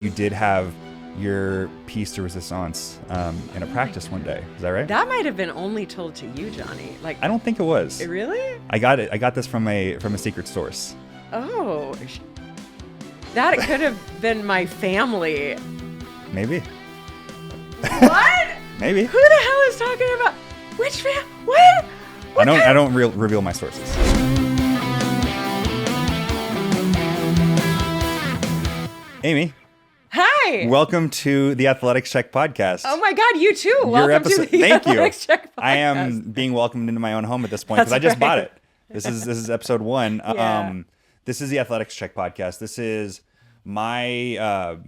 You did have your piece de resistance in a practice one day. Is that right? That might have been only told to you, Johnny. Like, I don't think it was. Really? I got it. I got this from a secret source. Oh, that could have been my family. Maybe. What? Maybe. Who the hell is talking about which fam? What? I don't reveal my sources. Amy. Hi. Welcome to the Athletics Check podcast. Oh my God, you too. Welcome to the Thank Athletics you. Check podcast. I am being welcomed into my own home at this point because I just bought it. This is episode 1. Yeah. This is the Athletics Check podcast. This is my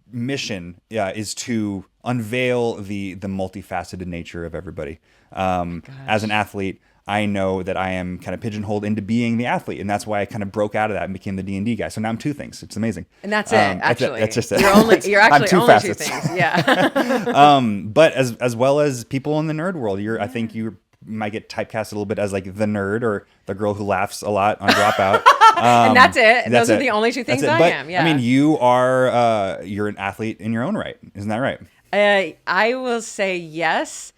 mission is to unveil the multifaceted nature of everybody. As an athlete, I know that I am kind of pigeonholed into being the athlete, and that's why I kind of broke out of that and became the D&D guy. So now I'm 2 things. It's amazing. And that's it. Actually, that's just it. You're actually I'm 2 only facets. 2 things. Yeah. But as well as people in the nerd world, I think you might get typecast a little bit as like the nerd or the girl who laughs a lot on Dropout. And that's it. Those are the only 2 things I am. Yeah. I mean, you're an athlete in your own right. Isn't that right? I will say yes.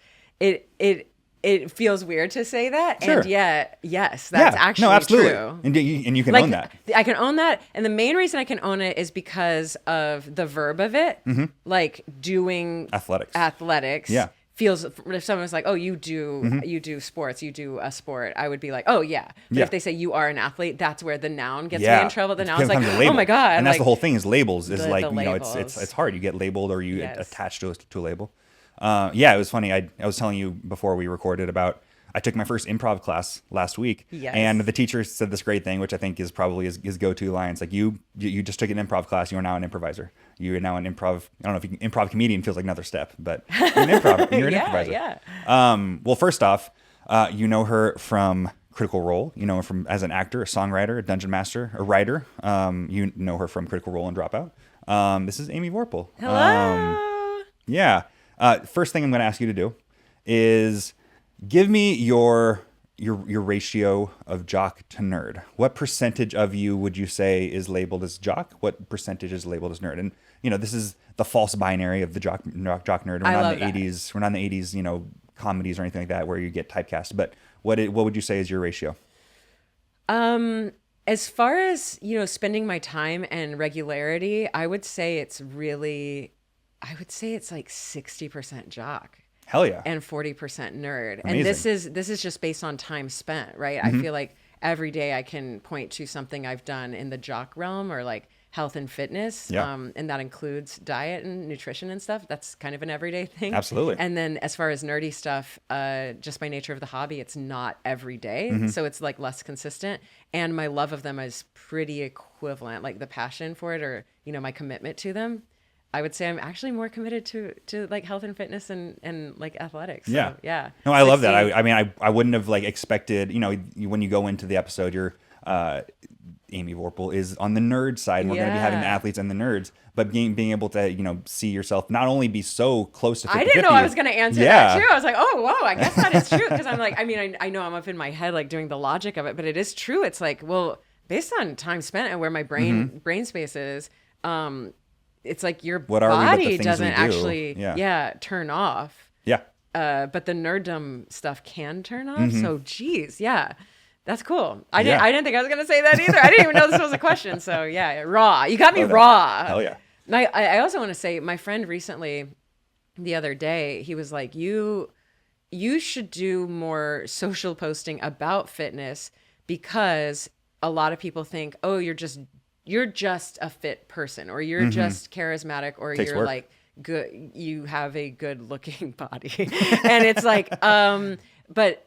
It feels weird to say that, Sure. and yet, yes, that's actually absolutely. true. And you can Like, own that. I can own that, and the main reason I can own it is because of the verb of it, like doing athletics. Yeah. Feels, if someone was like, "Oh, you do sports, you do a sport," I would be like, "Oh yeah." But if they say you are an athlete, that's where the noun gets me in trouble. The noun's like, "Oh my God!" And that's like, the whole thing is labels. Is like labels. it's hard. You get labeled or you attach to a label. It was funny. I was telling you before we recorded about I took my first improv class last week, and the teacher said this great thing, which I think is probably his go-to line. It's like you just took an improv class. You are now an improviser. You are now an improv. I don't know if improv comedian feels like another step, but you're an you're an improviser. Yeah. Well, first off, you know her from Critical Role. You know her from as an actor, a songwriter, a dungeon master, a writer. You know her from Critical Role and Dropout. This is Amy Vorpahl. Hello. Yeah. First thing I'm going to ask you to do is give me your ratio of jock to nerd. What percentage of you would you say is labeled as jock? What percentage is labeled as nerd? And this is the false binary of the jock nerd. We're not in the 80s. We're not in the 80s, comedies or anything like that where you get typecast. But what would you say is your ratio? As far as spending my time and regularity, I would say it's like 60% jock. Hell yeah. And 40% nerd. Amazing. And this is just based on time spent, right? I feel like every day I can point to something I've done in the jock realm or like health and fitness. Yeah. And that includes diet and nutrition and stuff. That's kind of an everyday thing. Absolutely. And then as far as nerdy stuff, just by nature of the hobby, it's not every day. So it's like less consistent. And my love of them is pretty equivalent. Like the passion for it or, my commitment to them. I would say I'm actually more committed to like health and fitness and like athletics. So, yeah. No, I love that. I mean, I wouldn't have like expected, when you go into the episode, you're Amy Vorpahl is on the nerd side. And we're going to be having the athletes and the nerds, but being able to, see yourself not only be so close to 50-50. I didn't know I was going to answer that too. I was like, oh, whoa, I guess that is true. Because I'm like, I mean, I know I'm up in my head, like doing the logic of it, but it is true. It's like, well, based on time spent and where my brain space is, it's like your body doesn't actually turn off. Yeah. But the nerddom stuff can turn off. So geez, yeah. That's cool. I didn't think I was gonna say that either. I didn't even know this was a question. So yeah, raw. You got me raw. Hell yeah. And I also want to say my friend recently, the other day, he was like, you should do more social posting about fitness because a lot of people think, oh, you're just a fit person or you're just charismatic or Takes you're work. like good, you have a good looking body. And it's like, but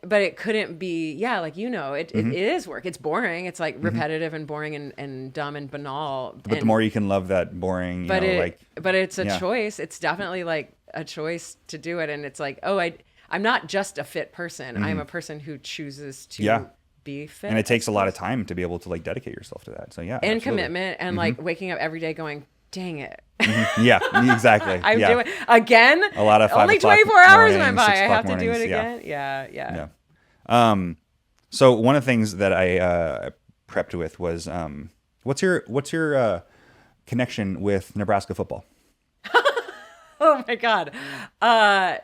it couldn't be, it is work. It's boring. It's like repetitive and boring and dumb and banal. But the more you can love that boring, but it's a choice. It's definitely like a choice to do it. And it's like, oh, I'm not just a fit person. I'm a person who chooses to be fit. And it takes a lot of time to be able to like dedicate yourself to that. So yeah. And absolutely. Commitment and like waking up every day going, dang it. Yeah, exactly. I'm doing again. A lot of 5 only o'clock 24 hours mornings, went by. 6 I o'clock have to do it mornings. again. Yeah. So one of the things that I prepped with was what's your connection with Nebraska football? Oh my God. Oh,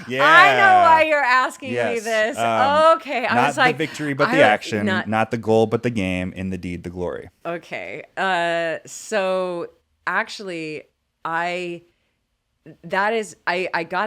Yeah. I know why you're asking me Yes. this. Okay. I Not was like, the victory, but the action. Not the goal, but the game. In the deed, the glory. Okay. So actually, I got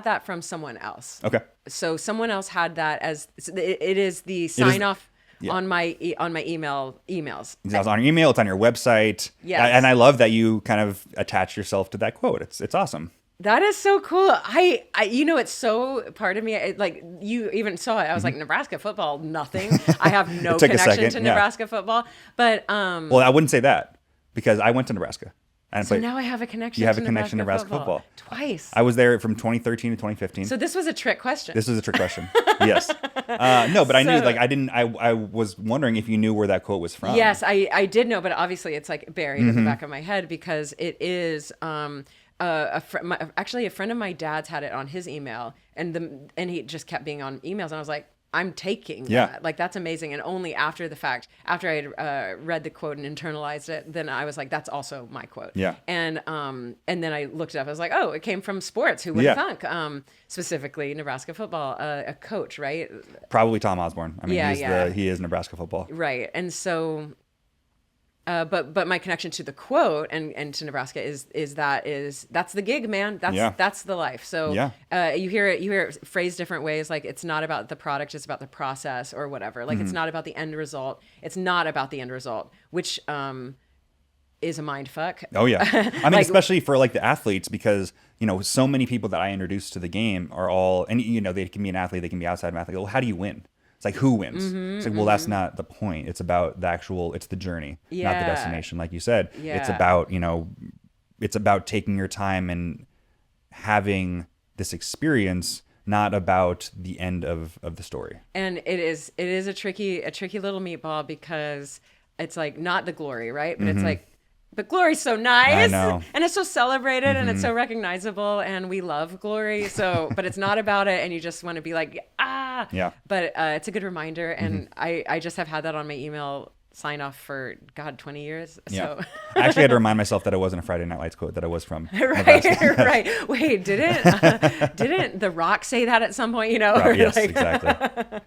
that from someone else. Okay. So someone else had that as it is the sign off on my emails. It's on your email. It's on your website. Yes. And I love that you kind of attach yourself to that quote. It's awesome. That is so cool. I it's so part of me. Like you even saw it. I was like, Nebraska football, nothing. I have no connection to Nebraska football. But well, I wouldn't say that because I went to Nebraska. So now I have a connection. You have a connection to Nebraska football. Twice. I was there from 2013 to 2015. So this was a trick question. This was a trick question. Yes. No, but I knew, like, I was wondering if you knew where that quote was from. Yes, I did know, but obviously it's like buried in the back of my head because it is, actually a friend of my dad's had it on his email and he just kept being on emails. And I was like, I'm taking that. Like, that's amazing. And only after the fact, after I had read the quote and internalized it, then I was like, that's also my quote. Yeah. And then I looked it up. I was like, oh, it came from sports. Who would have thunk? Specifically Nebraska football, a coach, right? Probably Tom Osborne. I mean, he is Nebraska football. Right. And so, but my connection to the quote and to Nebraska is that's the gig, man. That's the life. So you hear it phrased different ways. Like, it's not about the product, it's about the process or whatever. Like, it's not about the end result. It's not about the end result, which is a mind fuck. Oh yeah. I mean, especially for like the athletes, because so many people that I introduce to the game are all, and they can be an athlete, they can be outside of an athlete. Well, how do you win? It's like, who wins? It's like, well, that's not the point. It's about it's the journey, not the destination. Like you said, it's about taking your time and having this experience, not about the end of the story. And it is a tricky little meatball because it's like not the glory, right? But it's like, but glory's so nice, I know. And it's so celebrated, and it's so recognizable, and we love glory. So, but it's not about it, and you just want to be like, ah. Yeah. But it's a good reminder, and I just have had that on my email sign off for 20 years. Yeah. So I actually had to remind myself that it wasn't a Friday Night Lights quote, that it was from right. Wait, didn't The Rock say that at some point? Right, yes, exactly.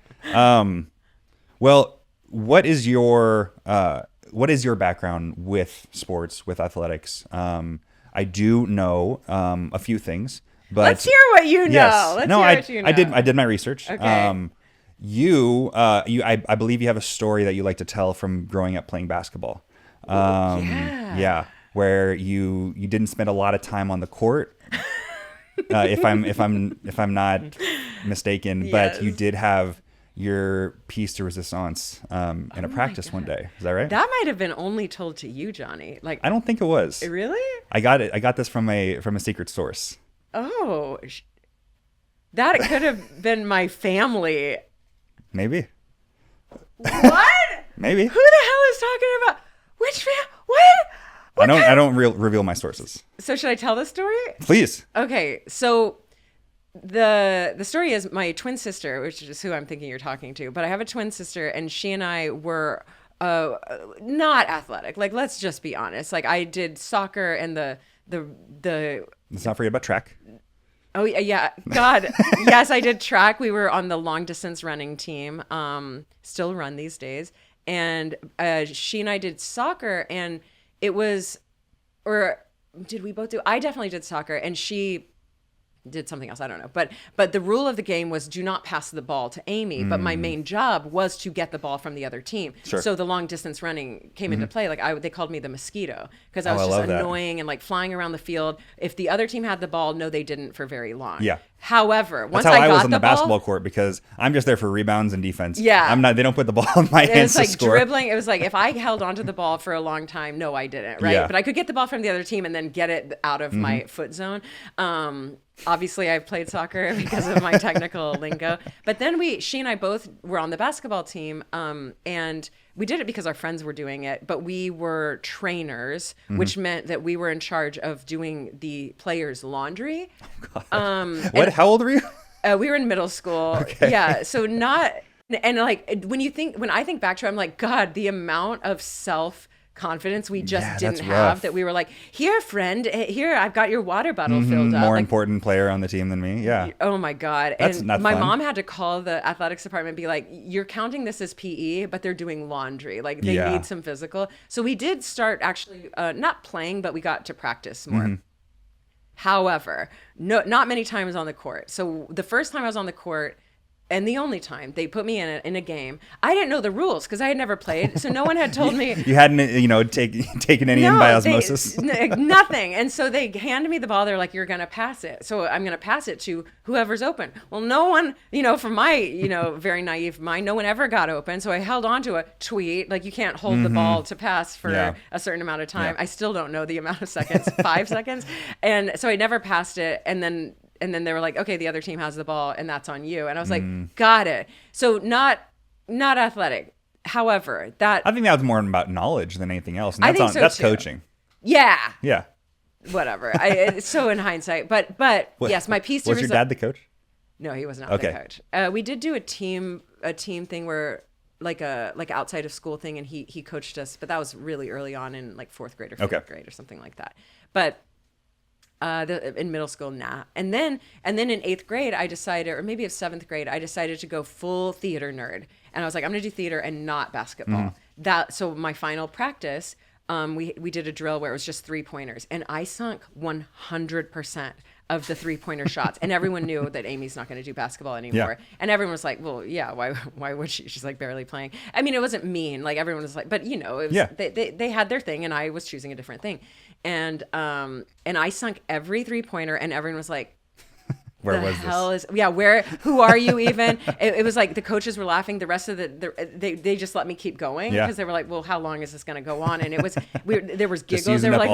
Well, what is your background with sports, with athletics? I do know a few things, but let's hear what you know. Yes. I did my research. Okay. I believe you have a story that you like to tell from growing up playing basketball. Yeah, where you didn't spend a lot of time on the court, if I'm not mistaken, but you did have your piece de resistance in a practice one day. Is that right? That might have been only told to you, Johnny. Like, I don't think it was. Really? I got this from a secret source. Oh, that could have been my family. Maybe. What? Maybe. Who the hell is talking about which what? I don't reveal my sources. So should I tell the story? Please. Okay, so the story is my twin sister, which is who I'm thinking you're talking to, but I have a twin sister, and she and I were not athletic. Like, let's just be honest. Like, I did soccer and the Let's not forget about track. Oh yeah, God, yes, I did track. We were on the long distance running team, still run these days, and she and I did soccer, and it was, or did we both do? I definitely did soccer, and she did something else. I don't know. But the rule of the game was do not pass the ball to Amy. But my main job was to get the ball from the other team. Sure. So the long distance running came into play. Like they called me the mosquito because I was just annoying and like flying around the field. If the other team had the ball, no, they didn't for very long. Yeah. However, once That's how I got was on the ball, basketball court, because I'm just there for rebounds and defense. Yeah. I'm not. They don't put the ball in my hands to to score. Dribbling. It was like if I held onto the ball for a long time, no, I didn't. Right. Yeah. But I could get the ball from the other team and then get it out of my foot zone. Obviously, I've played soccer because of my technical lingo. But then she and I both were on the basketball team, and we did it because our friends were doing it. But we were trainers, which meant that we were in charge of doing the players' laundry. Oh, God. How old were you? We were in middle school. Okay. Yeah. So not And like when I think back to it, I'm like, God, the amount of self-confidence we just didn't have rough. that we were like, here, friend, here, I've got your water bottle filled up. More like, important player on the team than me. Yeah. Oh my God. That's And not my fun. mom had to call the athletics department and be like, you're counting this as PE, but they're doing laundry. Like they need some physical. So we did start actually not playing, but we got to practice more. However, not many times on the court. So the first time I was on the court, and the only time they put me in a game, I didn't know the rules because I had never played. So no one had told me. You hadn't, taken any in by osmosis. Nothing. And so they handed me the ball. They're like, you're going to pass it. So I'm going to pass it to whoever's open. Well, no one, from my, very naive mind, no one ever got open. So I held on to a tweet. Like you can't hold the ball to pass for a certain amount of time. Yeah. I still don't know the amount of seconds, 5 seconds. And so I never passed it. And then they were like, okay, the other team has the ball and that's on you. And I was like, got it. So not athletic. However, I think that was more about knowledge than anything else. And I think so that's too. coaching. Yeah. Yeah. Whatever. It's so in hindsight, but yes, my piece. Was your dad the coach? No, he was not the coach. We did do a team thing where like outside of school thing, and he coached us, but that was really early on in like 4th grade or 5th grade or something like that. But in middle school, nah. And then in 8th grade, I decided, or maybe it was 7th grade, I decided to go full theater nerd. And I was like, I'm going to do theater and not basketball. So my final practice, we did a drill where it was just 3-pointers, and I sunk 100% of the 3-pointer shots. And everyone knew that Amy's not going to do basketball anymore. Yeah. And everyone was like, well, yeah, why would she? She's like barely playing. I mean, it wasn't mean. Like everyone was like, but it was, they had their thing and I was choosing a different thing. And I sunk every 3-pointer and everyone was like, where was this? Who are you even? It was like the coaches were laughing. The rest of they just let me keep going because they were like, well, how long is this going to go on? And it was there was giggles. They were like,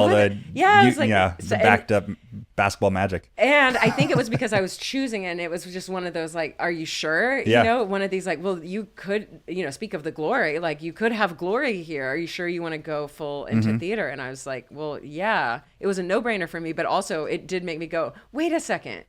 the backed up basketball magic. And I think it was because I was choosing, and it was just one of those like, are you sure? Yeah. One of these like, well, you could, speak of the glory, like you could have glory here. Are you sure you want to go full into theater? And I was like, well, yeah. It was a no-brainer for me, but also it did make me go, wait a second.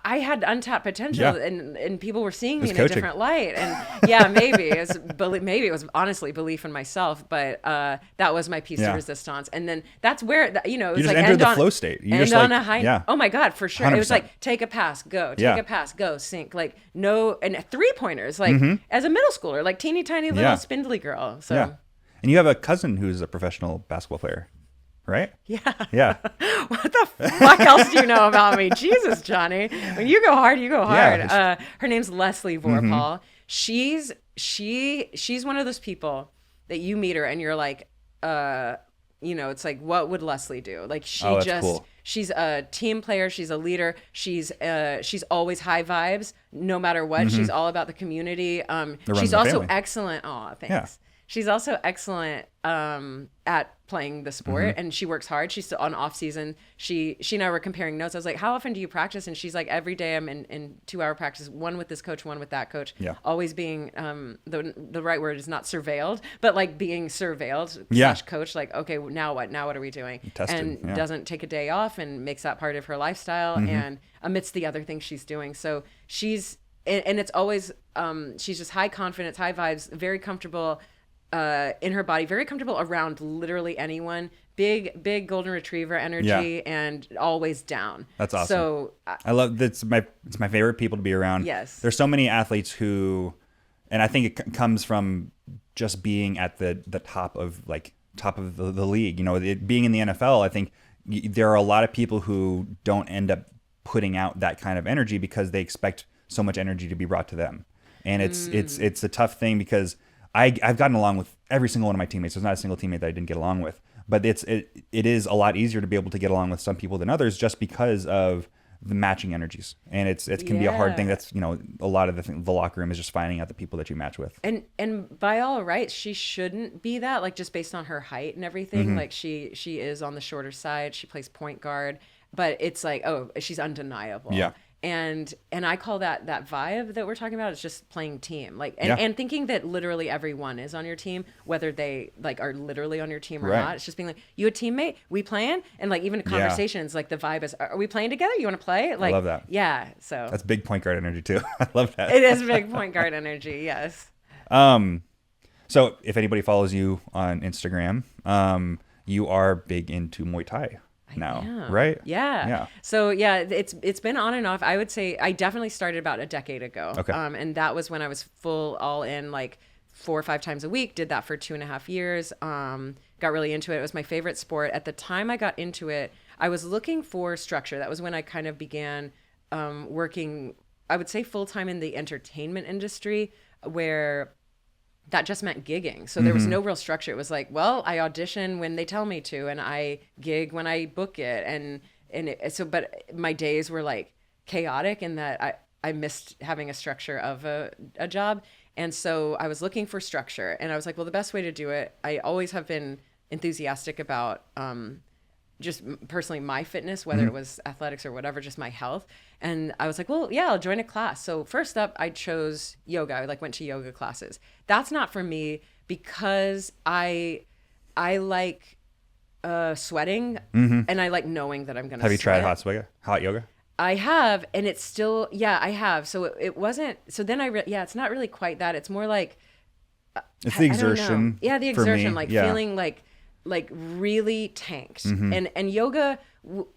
I had untapped potential, and people were seeing me in a different light. And maybe it was honestly belief in myself, but that was my piece de resistance. And then that's where it was you just like entered the flow state. You end just on a high. Oh my God, for sure. 100%. It was like take a pass, go. Take a pass, go. Sink. Like no, and 3-pointers. Like as a middle schooler, like teeny tiny little spindly girl. So and you have a cousin who's a professional basketball player. Right? Yeah. What the fuck else do you know about me? Jesus, Johnny. When you go hard, you go hard. Yeah. Her name's Leslie Vorpahl. She's one of those people that you meet her and you're like, it's like, what would Leslie do? Like cool. She's a team player. She's a leader. She's always high vibes, no matter what. She's all about the community. She's also excellent. Oh, thanks. Yeah. She's also excellent at playing the sport, and she works hard. She's on off season. She and I were comparing notes. I was like, how often do you practice? And she's like, every day I'm in 2-hour practice, one with this coach, one with that coach. Yeah. Always being, the right word is not surveilled, but like being surveilled / coach. Like, okay, now what? Now what are we doing? Tested, and doesn't take a day off and makes that part of her lifestyle and amidst the other things she's doing. So she's, and it's always, she's just high confidence, high vibes, very comfortable in her body, very comfortable around literally anyone. Big golden retriever energy and always down. That's awesome. So I love it's my favorite people to be around. Yes. There's so many athletes who, and I think it comes from just being at the top of the league. Being in the NFL, I think there are a lot of people who don't end up putting out that kind of energy because they expect so much energy to be brought to them. And it's a tough thing because I've gotten along with every single one of my teammates. There's not a single teammate that I didn't get along with. But it is a lot easier to be able to get along with some people than others just because of the matching energies. And it can be a hard thing. That's, a lot of the locker room is just finding out the people that you match with. And by all rights, she shouldn't be that, like just based on her height and everything. Like she is on the shorter side. She plays point guard. But it's like, oh, she's undeniable. Yeah. And I call that vibe that we're talking about is just playing team, like, and, Yeah. and thinking that literally everyone is on your team, whether they like are literally on your team or Right. not. It's just being like, you a teammate, we playing, and like even conversations, like the vibe is, are we playing together? You want to play? Like, love that. Yeah, so That's big point guard energy too. I love that. it is big point guard energy. Yes. So if anybody follows you on Instagram, you are big into Muay Thai now, am. right? Yeah. So yeah, it's been on and off. I would say I definitely started about a decade ago. Okay. And that was when I was full all in, like 4 or 5 times a week. Did that for 2.5 years. Got really into it. It was my favorite sport. At the time I got into it, I was looking for structure. That was when I kind of began working, I would say, full time in the entertainment industry, where that just meant gigging. So there was no real structure. It was like, well, I audition when they tell me to, and I gig when I book it. But my days were like chaotic in that I missed having a structure of a job. And so I was looking for structure, and I was like, well, the best way to do it, I always have been enthusiastic about just personally my fitness, whether it was athletics or whatever, just my health. And I was like, well, yeah, I'll join a class. So first up, I chose yoga. I went to yoga classes. That's not for me because I like sweating, and I like knowing that I'm going to Have you tried sweat. hot yoga? I have, and it's still, I have. So it wasn't, so then it's not really quite that. It's more like, It's the I don't know. exertion. Yeah, the for me. exertion, like feeling like really tanked. And yoga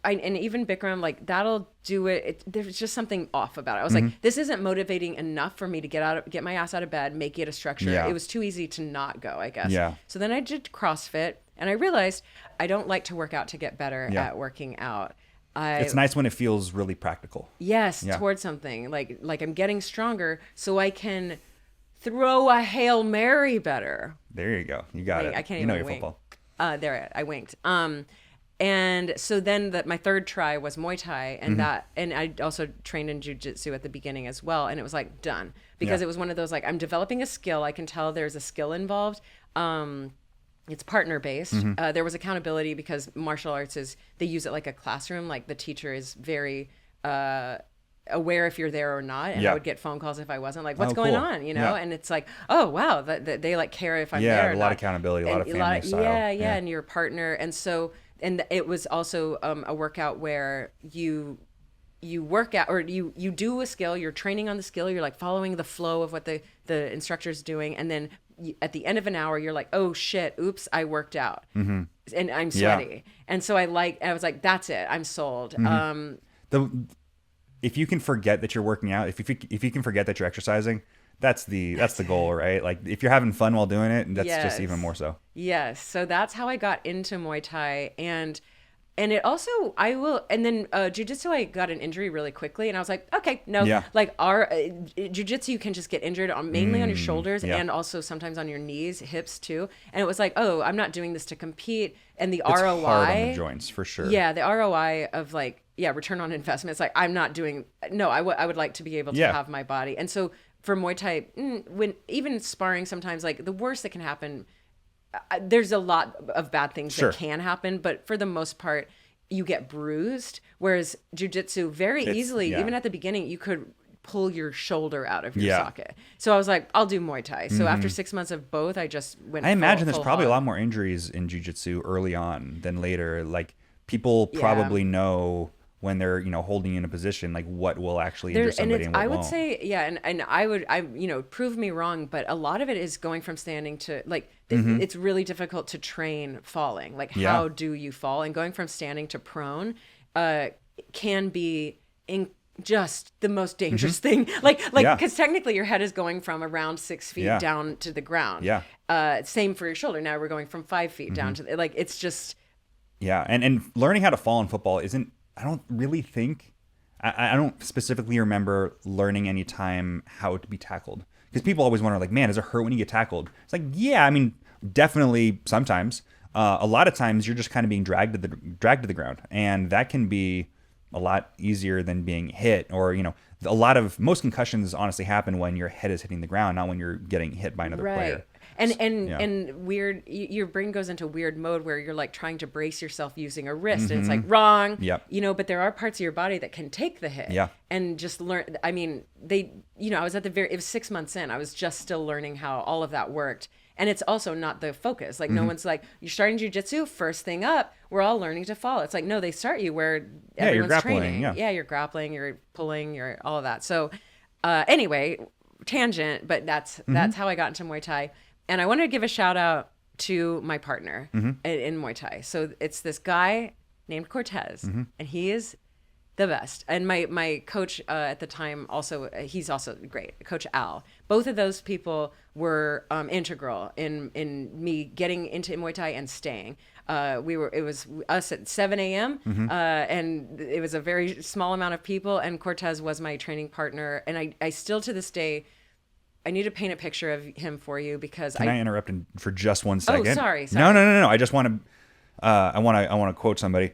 and even Bikram, like that'll do it. There's just something off about it. I was like, this isn't motivating enough for me to get my ass out of bed, make it a structure. Yeah. It was too easy to not go, I guess. Yeah. So then I did CrossFit, and I realized I don't like to work out to get better at working out. It's nice when it feels really practical. Yes, towards something like I'm getting stronger so I can throw a Hail Mary better. There you go. You got it. I can't you know even your wink. football. There I winked. And so then my third try was Muay Thai, and I also trained in jiu-jitsu at the beginning as well. And it was like done because it was one of those, like, I'm developing a skill. I can tell there's a skill involved. It's partner based. There was accountability because martial arts they use it like a classroom. Like the teacher is very, aware if you're there or not, and I would get phone calls if I wasn't, like, what's going cool. on, and it's like, oh wow, they like care if I'm there or a lot not. of accountability, a lot of family style. Yeah, and your partner. And so, and it was also a workout where you work out, or you do a skill, you're training on the skill, you're like following the flow of what the instructor's doing, and then at the end of an hour you're like, oh shit, oops, I worked out, and I'm sweaty. And so I was like, that's it, I'm sold. If you can forget that you're working out, if you can forget that you're exercising, that's the goal, right? Like if you're having fun while doing it, that's just even more so. Yes. So that's how I got into Muay Thai, and it also, and then jiu-jitsu, I got an injury really quickly, and I was like, okay, no, like our jiu-jitsu, you can just get injured mainly on your shoulders and also sometimes on your knees, hips too. And it was like, oh, I'm not doing this to compete. And the ROI, it's hard on the joints for sure. Yeah, the ROI of like, return on investment. It's like, I'm not doing, no, I would like to be able to have my body. And so for Muay Thai, when even sparring, sometimes like the worst that can happen, there's a lot of bad things that can happen, but for the most part, you get bruised. Whereas jiu-jitsu, very easily, even at the beginning, you could pull your shoulder out of your socket. So I was like, I'll do Muay Thai. So after 6 months of both, I just went. I imagine there's full probably hog. a lot more injuries in jiu-jitsu early on than later. Like people probably know when they're holding you in a position, like what will actually injure somebody and what I would won't. say, and I prove me wrong, but a lot of it is going from standing to like it's really difficult to train falling. Like how do you fall? And going from standing to prone can be just the most dangerous thing. Like because technically your head is going from around 6 feet down to the ground. Same for your shoulder. Now we're going from 5 feet down to like it's just. Yeah, and learning how to fall in football isn't. I don't really think. I don't specifically remember learning any time how to be tackled, because people always wonder, like, man, does it hurt when you get tackled? It's like, yeah, I mean, definitely sometimes. A lot of times you're just kind of being dragged to the ground, and that can be a lot easier than being hit. Or most concussions honestly happen when your head is hitting the ground, not when you're getting hit by another player. and weird, your brain goes into weird mode where you're like trying to brace yourself using a wrist and it's like wrong. Yep. But there are parts of your body that can take the hit. Yeah. And just learn. I mean, I was it was 6 months in. I was just still learning how all of that worked. And it's also not the focus. Like no one's like, you're starting jujitsu, first thing up, we're all learning to fall. It's like, no, they start you where everyone's you're grappling, training. yeah. You're grappling, you're pulling, you're all of that. So anyway, tangent, but that's how I got into Muay Thai. And I wanted to give a shout out to my partner in Muay Thai. So it's this guy named Cortez, and he is the best. And my coach at the time he's also great, Coach Al. Both of those people were integral in me getting into Muay Thai and staying. It was us at 7 a.m. And it was a very small amount of people, and Cortez was my training partner. And I still to this day, I need to paint a picture of him for you because Can I interrupt for just 1 second? Oh, sorry. No. I just want to I want to quote somebody.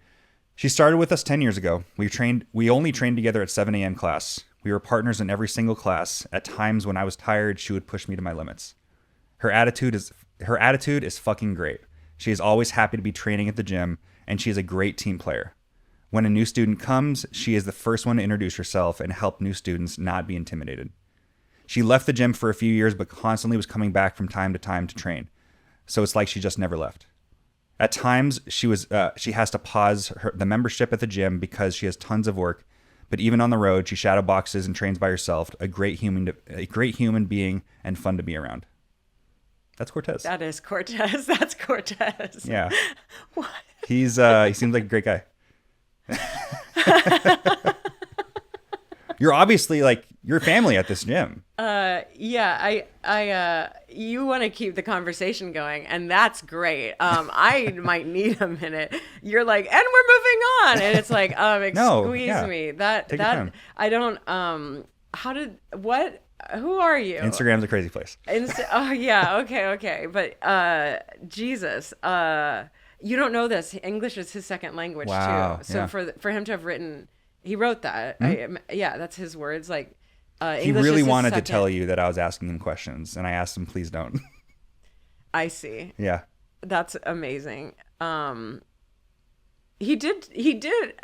She started with us 10 years ago. We only trained together at 7 a.m. class. We were partners in every single class. At times when I was tired, she would push me to my limits. Her attitude is fucking great. She is always happy to be training at the gym, and she is a great team player. When a new student comes, she is the first one to introduce herself and help new students not be intimidated. She left the gym for a few years, but constantly was coming back from time to time to train. So it's like she just never left. At times, she has to pause the membership at the gym because she has tons of work. But even on the road, she shadow boxes and trains by herself. A great human being and fun to be around. That's Cortez. That is Cortez. That's Cortez. Yeah. What? He seems like a great guy. You're obviously like your family at this gym. Yeah, you want to keep the conversation going, and that's great. I might need a minute. You're like, and we're moving on, and it's like, excuse me. Take your time. I don't. Who are you? Instagram's a crazy place. Oh yeah, okay, but Jesus, you don't know this. English is his second language too. So yeah. for him to have written. He wrote that. That's his words. Like, he really wanted to tell you that I was asking him questions, and I asked him, please don't. I see. Yeah. That's amazing. He did.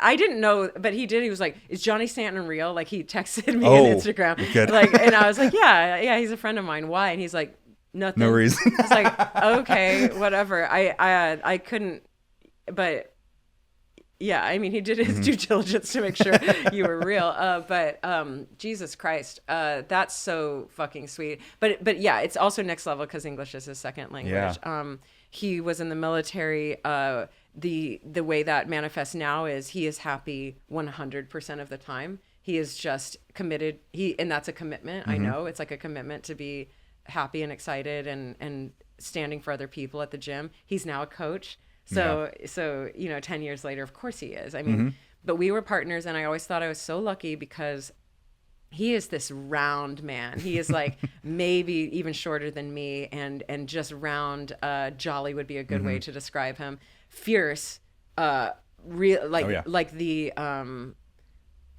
I didn't know, but he did. He was like, "Is Johnny Stanton real?" Like he texted me on Instagram. Good. Like, and I was like, "Yeah, he's a friend of mine. Why?" And he's like, "Nothing." No reason. I was like, "Okay, whatever." I couldn't, but. Yeah, I mean, he did his due diligence to make sure you were real. But Jesus Christ, that's so fucking sweet. But yeah, it's also next level because English is his second language. Yeah. He was in the military. The way that manifests now is he is happy 100% of the time. He is just committed. And that's a commitment. I know it's like a commitment to be happy and excited and standing for other people at the gym. He's now a coach. So 10 years later, of course he is. I mean, but we were partners, and I always thought I was so lucky because he is this round man. He is like maybe even shorter than me, and just round. Jolly would be a good way to describe him. Fierce, like the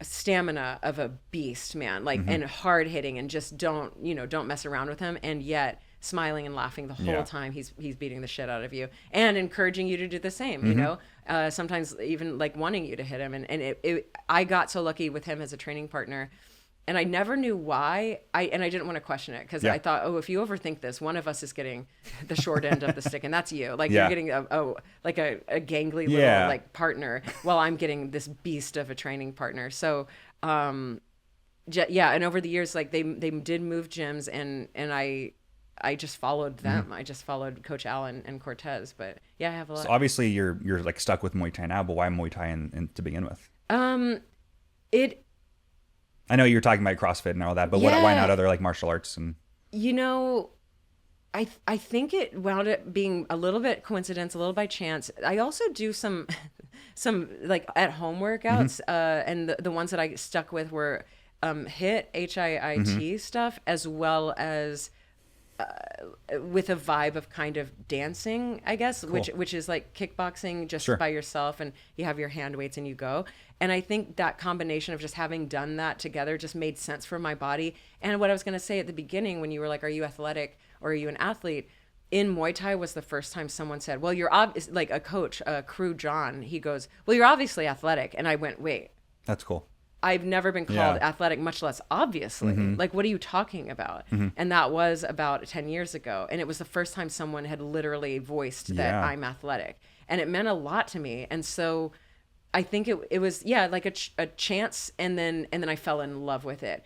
stamina of a beast, man. Like and hard hitting, and just don't mess around with him, and yet. Smiling and laughing the whole time he's beating the shit out of you and encouraging you to do the same, sometimes even like wanting you to hit him. And I got so lucky with him as a training partner, and I never knew why. I didn't want to question it because I thought, if you overthink this, one of us is getting the short end of the stick, and that's you. Like you're getting a gangly little like partner while I'm getting this beast of a training partner. So, and over the years, like they did move gyms, and I just followed them. I just followed Coach Allen and Cortez. But yeah, I have a lot. So obviously you're like stuck with Muay Thai now, but why Muay Thai to begin with? I know you're talking about CrossFit and all that, but why not other like martial arts? And I think it wound up being a little bit coincidence, a little by chance. I also do some like at home workouts, and the ones that I stuck with were HIIT stuff, as well as with a vibe of kind of dancing, I guess, cool. which is like kickboxing just by yourself, and you have your hand weights and you go. And I think that combination of just having done that together just made sense for my body. And what I was going to say at the beginning when you were like, are you athletic or are you an athlete? in Muay Thai was the first time someone said, well, you're like a coach, Crew John, he goes, well, you're obviously athletic. And I went, wait. That's cool. I've never been called athletic, much less obviously. Like, what are you talking about? And that was about 10 years ago. And it was the first time someone had literally voiced that I'm athletic. And it meant a lot to me. And so I think it was, like a chance. And then I fell in love with it.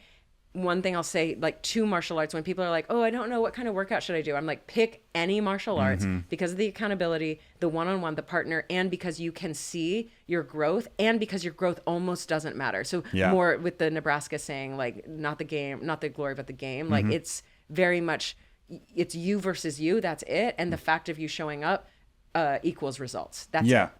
One thing I'll say, like, to martial arts, when people are like, oh, I don't know, what kind of workout should I do? I'm like, pick any martial arts because of the accountability, the one-on-one, the partner, and because you can see your growth and because your growth almost doesn't matter. So more with the Nebraska saying, like, not the game, not the glory, but the game. Like, it's very much, it's you versus you. That's it. And the fact of you showing up equals results. That's it.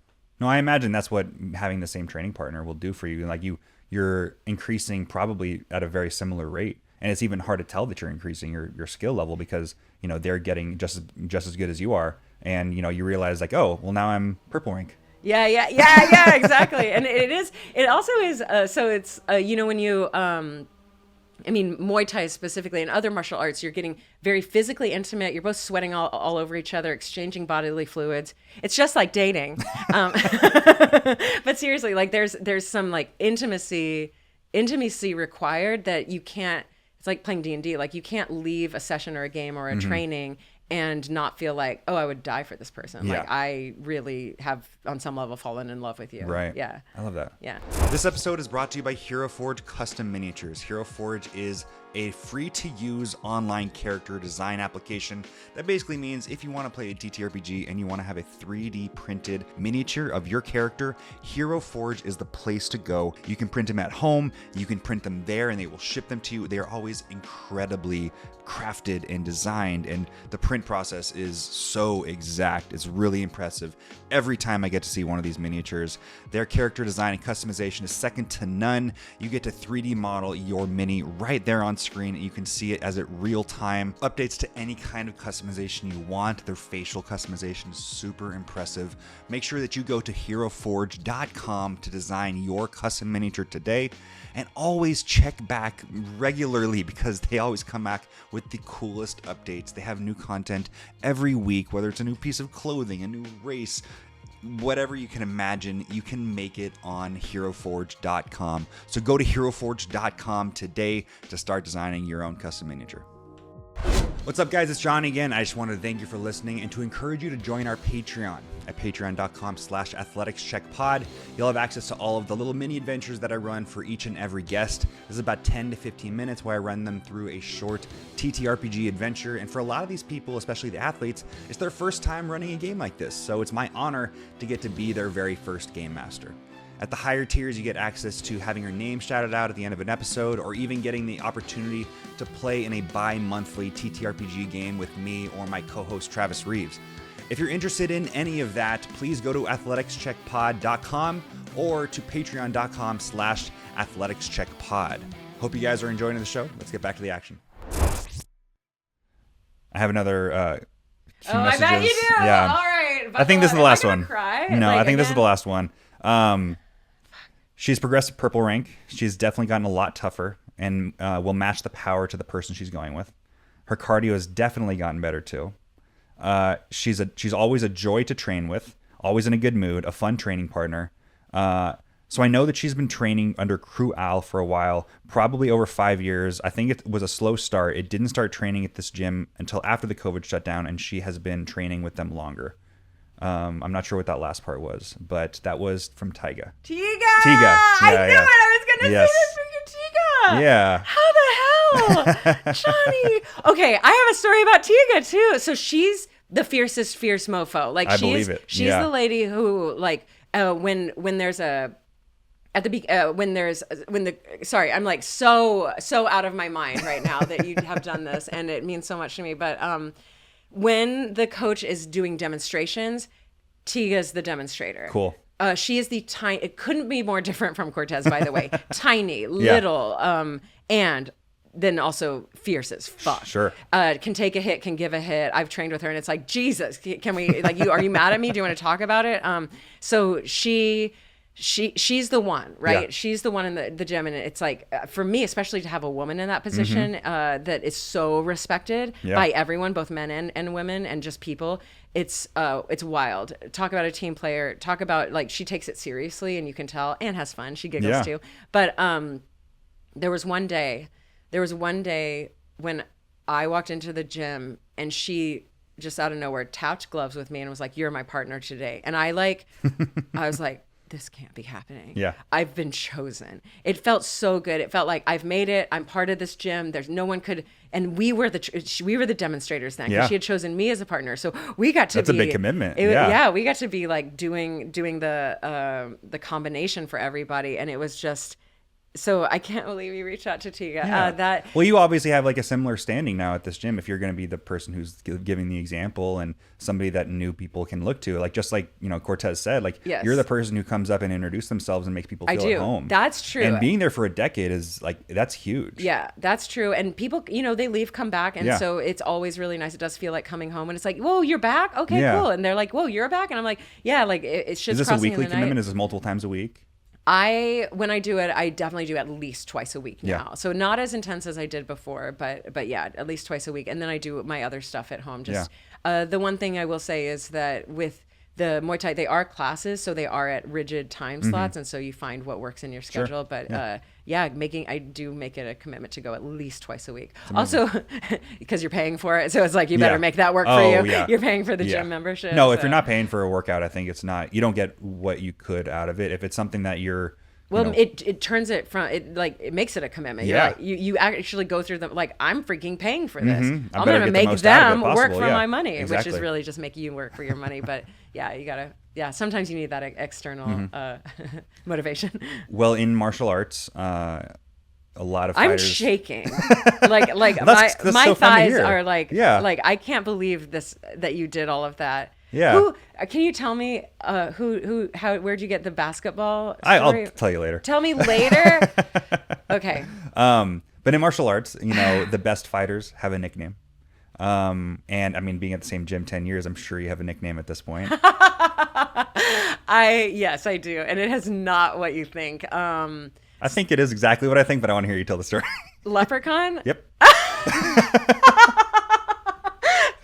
No, I imagine that's what having the same training partner will do for you. Like, you're increasing probably at a very similar rate, and it's even hard to tell that you're increasing your skill level because they're getting just as good as you are, and you realize, like, oh, well, now I'm purple rank. Yeah, exactly. And it also is so it's when you Muay Thai specifically and other martial arts, you're getting very physically intimate. You're both sweating all over each other, exchanging bodily fluids. It's just like dating. But seriously, like there's some like intimacy required that you can't, it's like playing D&D. Like you can't leave a session or a game or a training and not feel like, oh, I would die for this person. Yeah. Like I really have on some level fallen in love with you. Right. Yeah. I love that. Yeah. This episode is brought to you by Hero Forge Custom Miniatures. Hero Forge is a free-to-use online character design application. That basically means if you want to play a TTRPG and you want to have a 3D printed miniature of your character, Hero Forge is the place to go. You can print them at home, you can print them there, and they will ship them to you. They are always incredibly crafted and designed, and the print process is so exact. It's really impressive. Every time I get to see one of these miniatures, their character design and customization is second to none. You get to 3D model your mini right there on screen, and you can see it as it real time. Updates to any kind of customization you want. Their facial customization is super impressive. Make sure that you go to heroforge.com to design your custom miniature today, and always check back regularly because they always come back with the coolest updates. They have new content every week, whether it's a new piece of clothing, a new race, whatever you can imagine, you can make it on heroforge.com. So go to heroforge.com today to start designing your own custom miniature. What's up, guys? It's Johnny again. I just wanted to thank you for listening and to encourage you to join our Patreon at patreon.com/athletics-check-pod. You'll have access to all of the little mini adventures that I run for each and every guest. This is about 10 to 15 minutes where I run them through a short TTRPG adventure. And for a lot of these people, especially the athletes, it's their first time running a game like this. So it's my honor to get to be their very first game master. At the higher tiers, you get access to having your name shouted out at the end of an episode, or even getting the opportunity to play in a bi-monthly TTRPG game with me or my co-host Travis Reeves. If you're interested in any of that, please go to athletics-check-pod.com or to patreon.com/athletics-check-pod. Hope you guys are enjoying the show. Let's get back to the action. I have another few messages. I bet you do. Yeah. All right. I think this is the last one. Cry? No, Like, I think this is again? the last one. She's progressed to purple rank. She's definitely gotten a lot tougher and will match the power to the person she's going with. Her cardio has definitely gotten better too. She's always a joy to train with, always in a good mood, a fun training partner. So I know that she's been training under Crew Al for a while, probably over 5 years. I think it was a slow start. It didn't start training at this gym until after the COVID shutdown, and she has been training with them longer. I'm not sure what that last part was, but that was from Tiga. Tiga! I knew it! I was going to say this freaking Tiga! Yeah. How the hell? Johnny! Okay, I have a story about Tiga, too. So she's the fiercest fierce mofo. Like, I believe it. She's the lady who, like, when there's a... sorry, I'm like so out of my mind right now that you have done this, and it means so much to me. But when the coach is doing demonstrations, Tiga's the demonstrator. Cool. She is the tiny. It couldn't be more different from Cortez, by the way. Tiny, little, and then also fierce as fuck. Sure. Can take a hit, can give a hit. I've trained with her, and it's like, Jesus, can we? Like, are you mad at me? Do you want to talk about it? So she she's the one, right? Yeah. She's the one in the gym. And it's like, for me, especially to have a woman in that position, that is so respected by everyone, both men and women and just people. It's wild. Talk about a team player. Talk about, like, she takes it seriously, and you can tell, and has fun. She giggles too. But there was one day when I walked into the gym and she just out of nowhere tapped gloves with me and was like, "You're my partner today." And I was like, this can't be happening. Yeah. I've been chosen. It felt so good. It felt like I've made it. I'm part of this gym. There's no one could, and we were the demonstrators then, because she had chosen me as a partner. So we got to That's a big commitment. We got to be like doing the combination for everybody. And it was just, so I can't believe you reached out to Tiga. Yeah. Well, you obviously have like a similar standing now at this gym if you're going to be the person who's giving the example and somebody that new people can look to. Like, just like, you know, Cortez said, like, you're the person who comes up and introduces themselves and makes people feel at home. That's true. And being there for a decade is like, that's huge. Yeah, that's true. And people, you know, they leave, come back. And so it's always really nice. It does feel like coming home. And it's like, whoa, you're back? Okay, cool. And they're like, whoa, you're back? And I'm like, yeah, like it's just, is this a weekly commitment? Is this multiple times a week? When I do it, I definitely do at least twice a week now. Yeah. So not as intense as I did before, but yeah, at least twice a week. And then I do my other stuff at home. Just the one thing I will say is that with the Muay Thai, they are classes, so they are at rigid time slots, and so you find what works in your schedule. But I do make it a commitment to go at least twice a week. Also, because you're paying for it, so it's like you better make that work for you. Yeah. You're paying for the gym membership. No, if you're not paying for a workout, I think you don't get what you could out of it. If it's something that you're it turns it from it makes it a commitment. Yeah. You actually go through them like, I'm freaking paying for this. I'm going to make them work for my money, exactly. which is really just making you work for your money. But yeah, you gotta. Yeah, sometimes you need that external motivation. Well, in martial arts, a lot of fighters. I'm shaking. like that's my so thighs are like I can't believe that you did all of that. Yeah. Can you tell me where'd you get the basketball story? I'll tell you later. Tell me later. Okay. But in martial arts, you know, the best fighters have a nickname. And I mean, being at the same gym 10 years, I'm sure you have a nickname at this point. Yes, I do. And it is not what you think. I think it is exactly what I think, but I want to hear you tell the story. Leprechaun? Yep.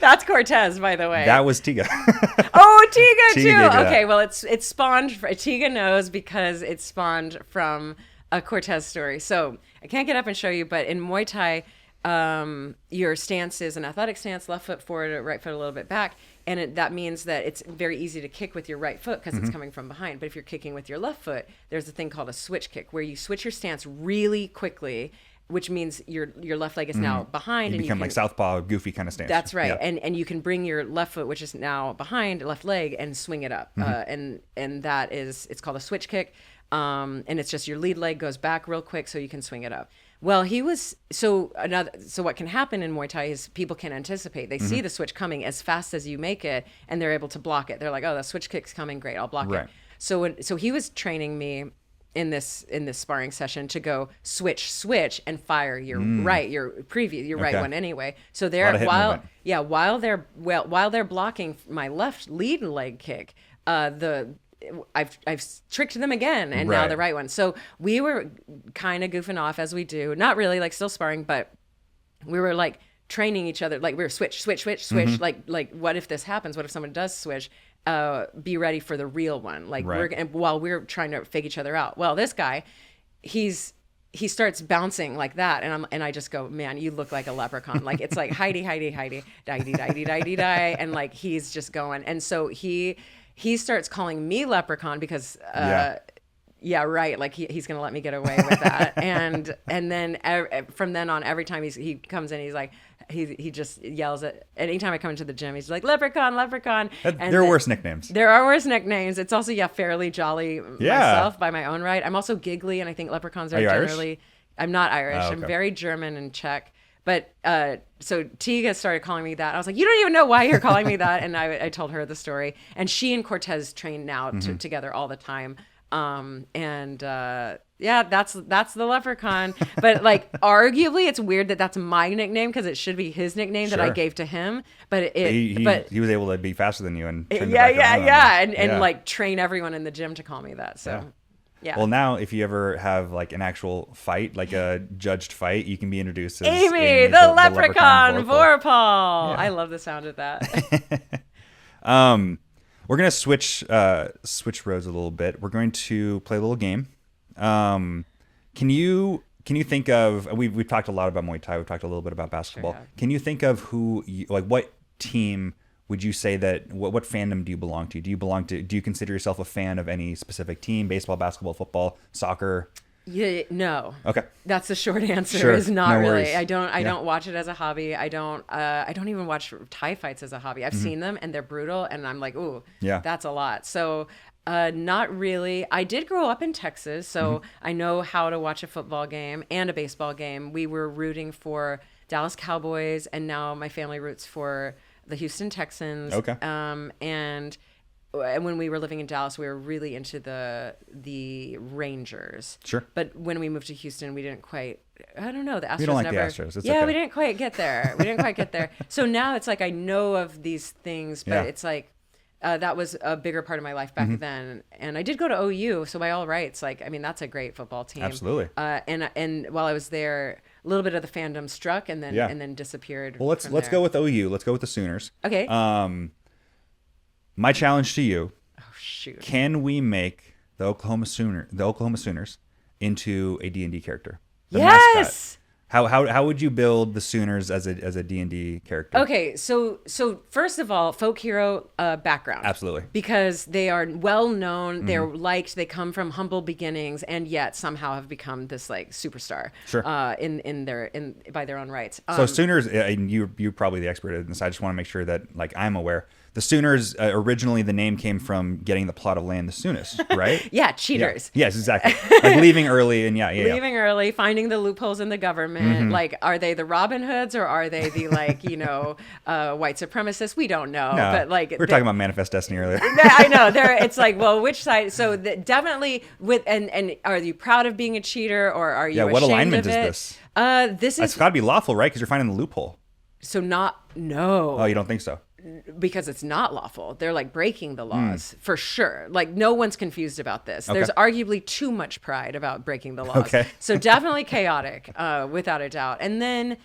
That's Cortez, by the way. That was Tiga. Oh, Tiga too. Okay, that. well, it's spawned. Tiga knows because it spawned from a Cortez story. So I can't get up and show you, but in Muay Thai, your stance is an athletic stance, left foot forward, right foot a little bit back, and that means that it's very easy to kick with your right foot because it's coming from behind. But if you're kicking with your left foot, there's a thing called a switch kick where you switch your stance really quickly, which means your left leg is now behind. You become like southpaw, goofy kind of stance. That's right. Yeah. And you can bring your left foot, which is now behind, left leg, and swing it up. And that is, it's called a switch kick. And it's just your lead leg goes back real quick so you can swing it up. Well, so what can happen in Muay Thai is people can anticipate. They see the switch coming as fast as you make it, and they're able to block it. They're like, oh, the switch kick's coming. Great, I'll block it. So he was training me in this sparring session to go switch and fire your right, your right one anyway. So while they're blocking my left lead leg kick, I've tricked them again, and now the right one. So we were kind of goofing off as we do, not really, like still sparring, but we were like training each other, like we were switch, like what if this happens? What if someone does switch? Be ready for the real one. Like while we're trying to fake each other out. Well, this guy, he starts bouncing like that, and I just go, man, you look like a leprechaun. Like it's like Heidi, die, and like he's just going, and so he starts calling me leprechaun because like he's gonna let me get away with that, and then from then on, every time he comes in, he's like. He just yells at anytime I come into the gym. He's like leprechaun. There are worse nicknames. There are worse nicknames. It's also fairly jolly myself by my own right. I'm also giggly, and I think leprechauns are generally. Irish? I'm not Irish. Oh, okay. I'm very German and Czech. But so Tiga started calling me that. I was like, you don't even know why you're calling me that. And I told her the story. And she and Cortez train now together all the time. That's the leprechaun. But like, arguably, it's weird that that's my nickname because it should be his nickname that I gave to him. But he was able to be faster than you and and like train everyone in the gym to call me that. So Yeah. Well, now if you ever have like an actual fight, like a judged fight, you can be introduced as Amy, the Leprechaun Vorpahl. Vorpahl. Yeah. I love the sound of that. We're gonna switch roads a little bit. We're going to play a little game. Can you think of we've talked a lot about Muay Thai. We've talked a little bit about basketball. Sure have. Can you think of what team would you say that what fandom do you belong to? Do you consider yourself a fan of any specific team? Baseball, basketball, football, soccer? Yeah, no. Okay. That's the short answer. Sure. Is not No really. worries. I don't watch it as a hobby. I don't even watch Thai fights as a hobby. I've seen them and they're brutal and I'm like, ooh, Yeah. that's a lot. So not really. I did grow up in Texas, so I know how to watch a football game and a baseball game. We were rooting for Dallas Cowboys, and now my family roots for the Houston Texans. Okay. And when we were living in Dallas, we were really into the Rangers. Sure. But when we moved to Houston, we didn't quite. I don't know. The Astros We don't like never. the Astros. It's yeah, okay. we didn't quite get there. We didn't quite get there. So now it's like I know of these things, but Yeah. it's like. That was a bigger part of my life back then, and I did go to OU. So by all rights, that's a great football team. Absolutely. And while I was there, a little bit of the fandom struck, and then disappeared. Well, let's go with OU. Let's go with the Sooners. Okay. My challenge to you: Oh shoot. can we make the Oklahoma Sooners into a D&D character? The Yes. mascot. How would you build the Sooners as a D&D character? Okay, so first of all, folk hero background. Absolutely. Because they are well known, they're liked, they come from humble beginnings, and yet somehow have become this like superstar. Sure. In by their own rights. So Sooners, and you're probably the expert in this. I just want to make sure that like I'm aware. The Sooners, originally the name came from getting the plot of land the soonest, right? Yeah, cheaters. Yeah. Yes, exactly. Like leaving early and yeah. Leaving early, finding the loopholes in the government. Like, are they the Robin Hoods or are they the white supremacists? We don't know. No, But like we were talking about Manifest Destiny earlier. I know. It's like, well, which side? So definitely with and are you proud of being a cheater or are you? Yeah. What ashamed alignment of is it? this? This It's is got to be lawful, right? Because you're finding the loophole. so no. Oh, you don't think so? Because it's not lawful. They're like breaking the laws for sure. Like no one's confused about this. There's arguably too much pride about breaking the laws. Okay. So definitely chaotic, without a doubt. And then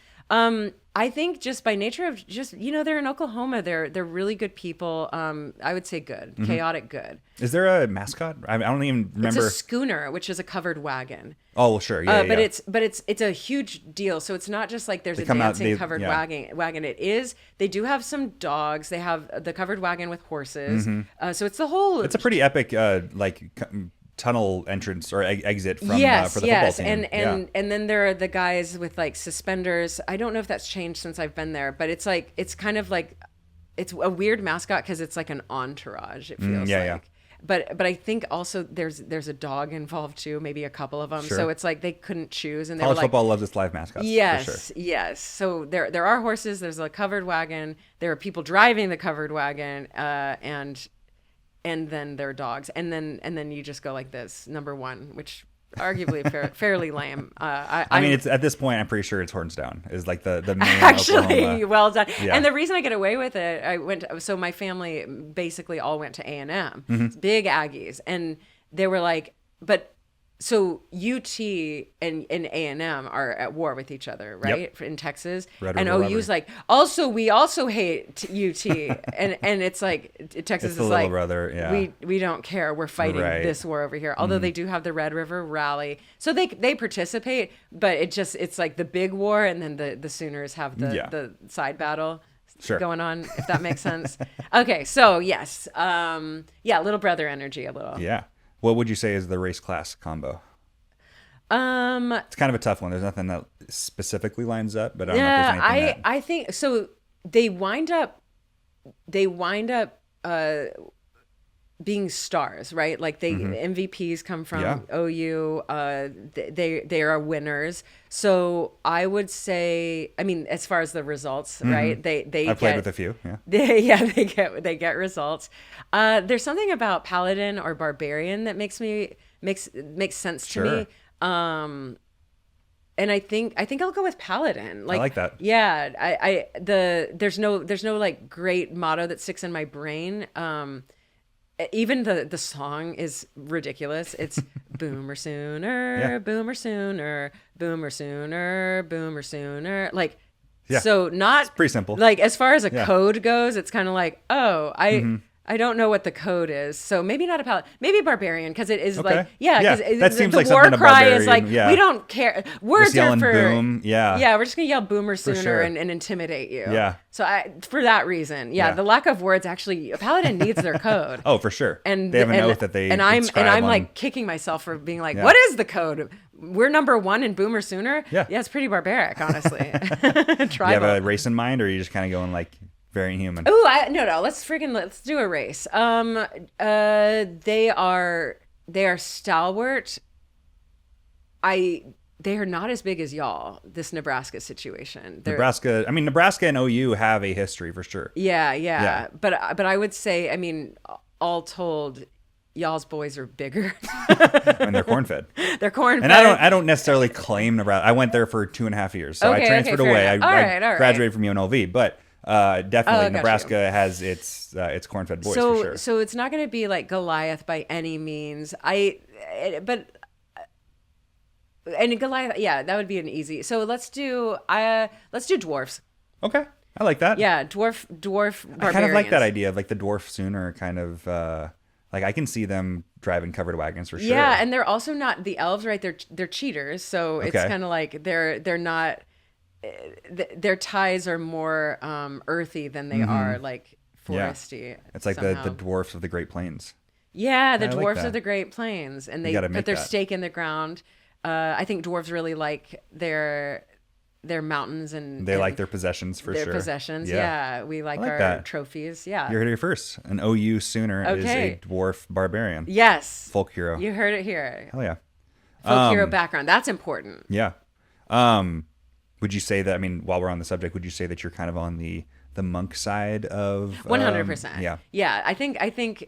I think just by nature of they're in Oklahoma. They're really good people. I would say good, chaotic good. Is there a mascot? I don't even remember. It's a schooner, which is a covered wagon. Oh, well, sure. Yeah, But yeah. it's a huge deal. So it's not just like there's a come out- dancing they- covered yeah. wagon. It is. They do have some dogs. They have the covered wagon with horses. So it's the whole. It's a pretty epic tunnel entrance or exit from for the yes, football team. and then there are the guys with like suspenders. I don't know if that's changed since I've been there, but it's kind of like it's a weird mascot because it's like an entourage. It feels yeah, like. yeah. But I think also there's a dog involved too, maybe a couple of them. Sure. So it's like they couldn't choose, and they College were like, football loves its live mascots. yes, For sure. yes. So there are horses. There's a covered wagon. There are people driving the covered wagon, and then there are dogs, and then you just go like this. Number one, which arguably fairly lame. I mean, it's at this point, I'm pretty sure it's horns down is like the main actually Oklahoma. well done. Yeah. And the reason I get away with it, so my family basically all went to A&M, big Aggies, and they were like, but. So UT and A&M are at war with each other, right? In Texas. Red And River OU's like, we also hate UT. and it's like, Texas It's the is little like, brother, yeah. we don't care. We're fighting Right. this war over here. Although they do have the Red River Rally. So they participate, but it's like the big war, and then the Sooners have the side battle. Sure. Going on, if that makes sense. Okay, so yes. Little brother energy a little. Yeah. What would you say is the race class combo? It's kind of a tough one. There's nothing that specifically lines up, but I don't know if there's anything I think so. They wind up being stars, right? Like MVPs come from OU. They are winners. So I would say, I mean, as far as the results, right? They I've played with a few. Yeah. They get results. There's something about paladin or barbarian that makes sense to me. And I think I'll go with paladin. I like that. Yeah. There's no like great motto that sticks in my brain. Even the song is ridiculous. It's boomer sooner, Yeah. boomer sooner, boomer sooner, boomer sooner. Like, Yeah. so not It's pretty simple. Like as far as a Yeah. code goes, it's kind of like, oh, I don't know what the code is, so maybe not a paladin, maybe barbarian, because it is Okay. like, yeah, Yeah, because that seems the like war something a cry is barbarian- like, yeah. we don't care. Words Just are yelling for boom. Yeah. we're just gonna yell boomer sooner sure. and intimidate you. Yeah. So for that reason, Yeah. the lack of words actually, a paladin needs their code. Oh, for sure. And they have an oath that they and I'm inscribe on- like kicking myself for being like, Yeah. what is the code? We're number 1 in boomer sooner. Yeah. it's pretty barbaric, honestly. Do you Tribal. have a race in mind, or are you just kind of going like very human? Ooh, no. Let's do a race. They are stalwart. They are not as big as y'all. This Nebraska situation. Nebraska. I mean, Nebraska and OU have a history for sure. Yeah. But I would say, I mean, all told, y'all's boys are bigger. And they're corn fed. They're corn. And I don't necessarily claim Nebraska. I went there for 2.5 years, so Okay, I transferred fair away. enough. I All right. graduated from UNLV, but definitely got Nebraska has its corn fed boys so for sure. so it's not going to be like Goliath by any means. And Goliath, yeah, that would be an easy. So let's do dwarves. Okay, I like that. Yeah, dwarf barbarians. I kind of like that idea of like the dwarf sooner kind of. Like I can see them driving covered wagons for sure. Yeah, and they're also not the elves, right? They're cheaters, so it's Okay. kind of like they're not. Their ties are more earthy than they are like Yeah. foresty. It's like somehow. the dwarfs of the Great Plains. Yeah, the I like dwarves that. of the Great Plains, and they gotta put make their that. stake in the ground. I think dwarves really like their mountains and They like their possessions for their sure. possessions. Yeah, we like like our that. trophies. Yeah. You heard it here first. An OU Sooner is Okay. a dwarf barbarian. Yes. Folk hero. You heard it here. Hell yeah. Folk hero background. That's important. Yeah. Would you say that, I mean, while we're on the subject, would you say that you're kind of on the monk side of 100%. Yeah. Yeah. I think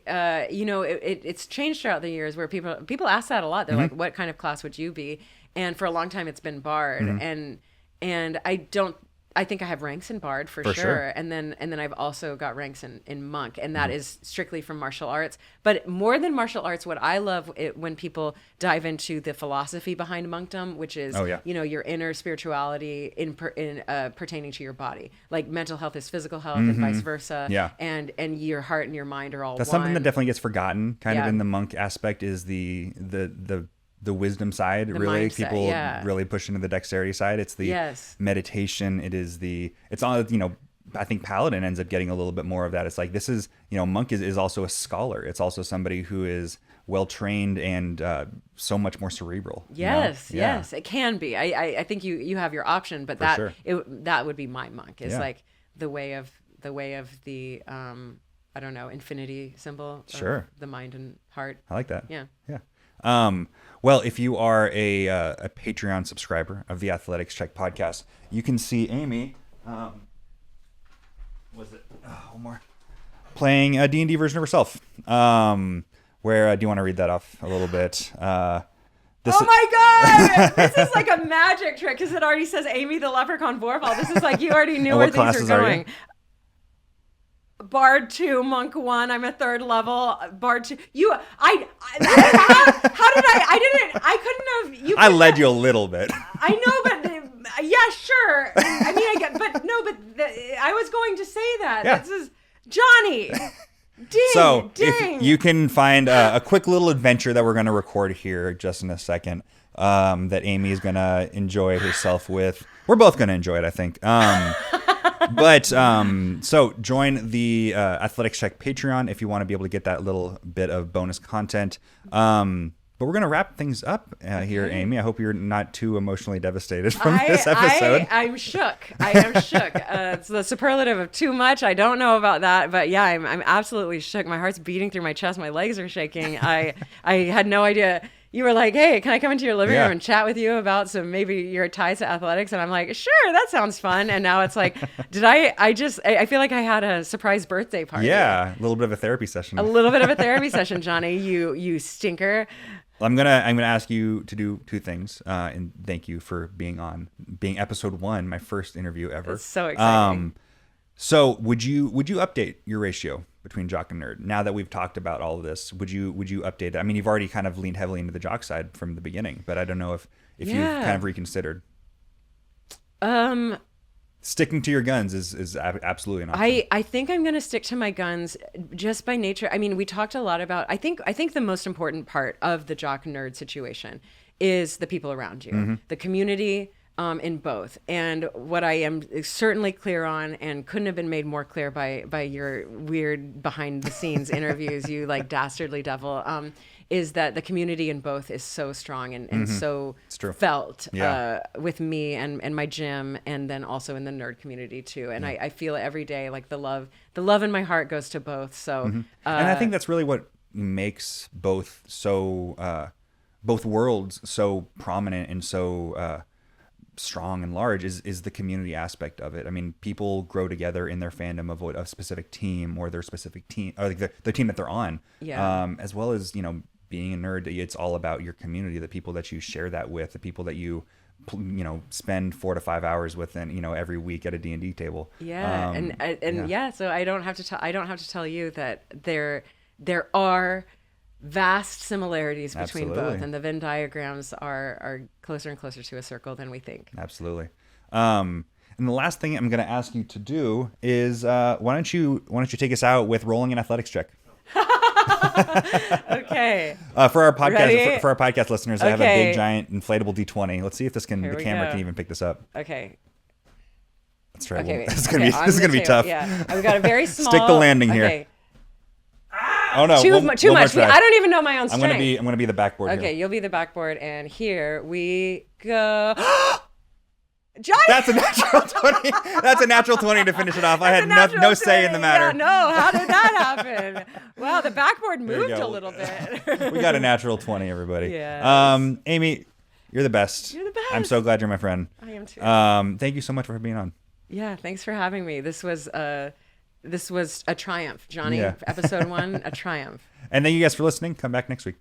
it's changed throughout the years where people ask that a lot. They're Mm-hmm. like, what kind of class would you be? And for a long time it's been bard. Mm-hmm. And I think I have ranks in bard for sure. And then I've also got ranks in monk, and that is strictly from martial arts. But more than martial arts, what I love when people dive into the philosophy behind monkdom, which is your inner spirituality pertaining to your body. Like mental health is physical health and vice versa. Yeah. And your heart and your mind are all That's one. something that definitely gets forgotten kind of Yeah. in the monk aspect is the wisdom side. Really, mindset, people yeah. really push into the dexterity side. It's the Yes. meditation. It's all, I think Paladin ends up getting a little bit more of that. It's like, this is, monk is also a scholar. It's also somebody who is well trained and so much more cerebral. Yes, Yeah. yes, it can be. I think you have your option, but sure. that would be my monk. Is Yeah. like the way of the I don't know, infinity symbol. Sure. Of the mind and heart. I like that. Yeah. Yeah. Well, if you are a Patreon subscriber of the Athletics Check podcast, you can see Amy. Was it one more? Playing a D&D version of herself. Where do you want to read that off a little bit? Oh my God! This is like a magic trick because it already says Amy the Leprechaun Vorpahl. This is like you already knew And where what things are classes are you? going. Bard 2, Monk 1. I'm a 3rd level. Bard 2. How did I couldn't have. I led you a little bit. I know, but yeah, sure. I mean, I was going to say that. Yeah. This is Johnny. Ding, So ding. if you can find a quick little adventure that we're going to record here just in a second, that Amy is going to enjoy herself with. We're both going to enjoy it, I think. So join the Athletics Check Patreon if you want to be able to get that little bit of bonus content. But we're going to wrap things up here, Amy. I hope you're not too emotionally devastated from this episode. I'm shook. I am shook. It's the superlative of too much. I don't know about that, but yeah, I'm absolutely shook. My heart's beating through my chest. My legs are shaking. I had no idea. You were like, hey, can I come into your living room and chat with you about maybe your ties to athletics? And I'm like, sure, that sounds fun. And now it's like, I feel like I had a surprise birthday party. Yeah, a little bit of a therapy session. A little bit of a therapy session, Johnny. You stinker. I'm gonna ask you to do two things, and thank you for being episode 1, my first interview ever. It's so exciting. So would you update your ratio between jock and nerd. Now that we've talked about all of this, would you update it? I mean, you've already kind of leaned heavily into the jock side from the beginning, but I don't know if you've kind of reconsidered. Sticking to your guns is absolutely an option. I think I'm going to stick to my guns just by nature. I mean, we talked a lot about, I think the most important part of the jock nerd situation is the people around you, the community, in both. And what I am certainly clear on, and couldn't have been made more clear by your weird behind the scenes interviews, you like dastardly devil, is that the community in both is so strong and so felt with me and my gym, and then also in the nerd community too. And I feel every day like the love in my heart goes to both. So and I think that's really what makes both worlds so prominent and so strong and large is the community aspect of it. I mean, people grow together in their fandom of a specific team or their specific team, or like the team that they're on. As well as, being a nerd, it's all about your community, the people that you share that with, the people that you spend 4 to 5 hours with, and every week at a D&D table. So I don't have to tell you that there are vast similarities between both, and the Venn diagrams are closer and closer to a circle than we think. Absolutely. And the last thing I'm going to ask you to do is why don't you take us out with rolling an athletics check? Okay. For our podcast listeners, I have a big giant inflatable D20. Let's see if the camera can even pick this up. Okay. Let's try. Okay, this is gonna be tough. Yeah, I've got a very small. Stick the landing here. Oh no! Too much. I don't even know my own strength. I'm gonna be the backboard. Okay, here. You'll be the backboard, and here we go. Johnny! That's a natural 20. That's a natural 20 to finish it off. I had no say in the matter. Yeah, no, how did that happen? Wow, the backboard moved a little bit. We got a natural 20, everybody. Yeah. Amy, you're the best. You're the best. I'm so glad you're my friend. I am too. Thank you so much for being on. Yeah, thanks for having me. This was a triumph, Johnny. Yeah. Episode 1, a triumph. And thank you guys for listening. Come back next week.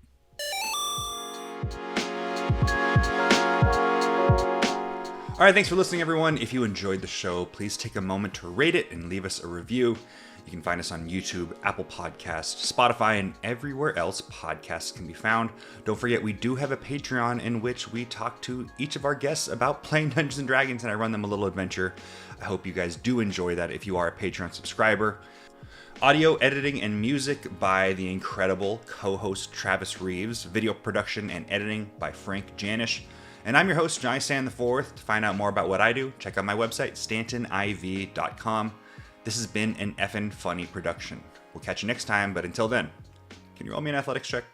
All right, thanks for listening, everyone. If you enjoyed the show, please take a moment to rate it and leave us a review. You can find us on YouTube, Apple Podcasts, Spotify, and everywhere else podcasts can be found. Don't forget, we do have a Patreon in which we talk to each of our guests about playing Dungeons & Dragons, and I run them a little adventure. I hope you guys do enjoy that if you are a Patreon subscriber. Audio editing and music by the incredible co-host Travis Reeves. Video production and editing by Frank Janisch. And I'm your host, Johnny Stanton IV. To find out more about what I do, check out my website, stantoniv.com. This has been an effin' funny production. We'll catch you next time, but until then, can you roll me an athletics check?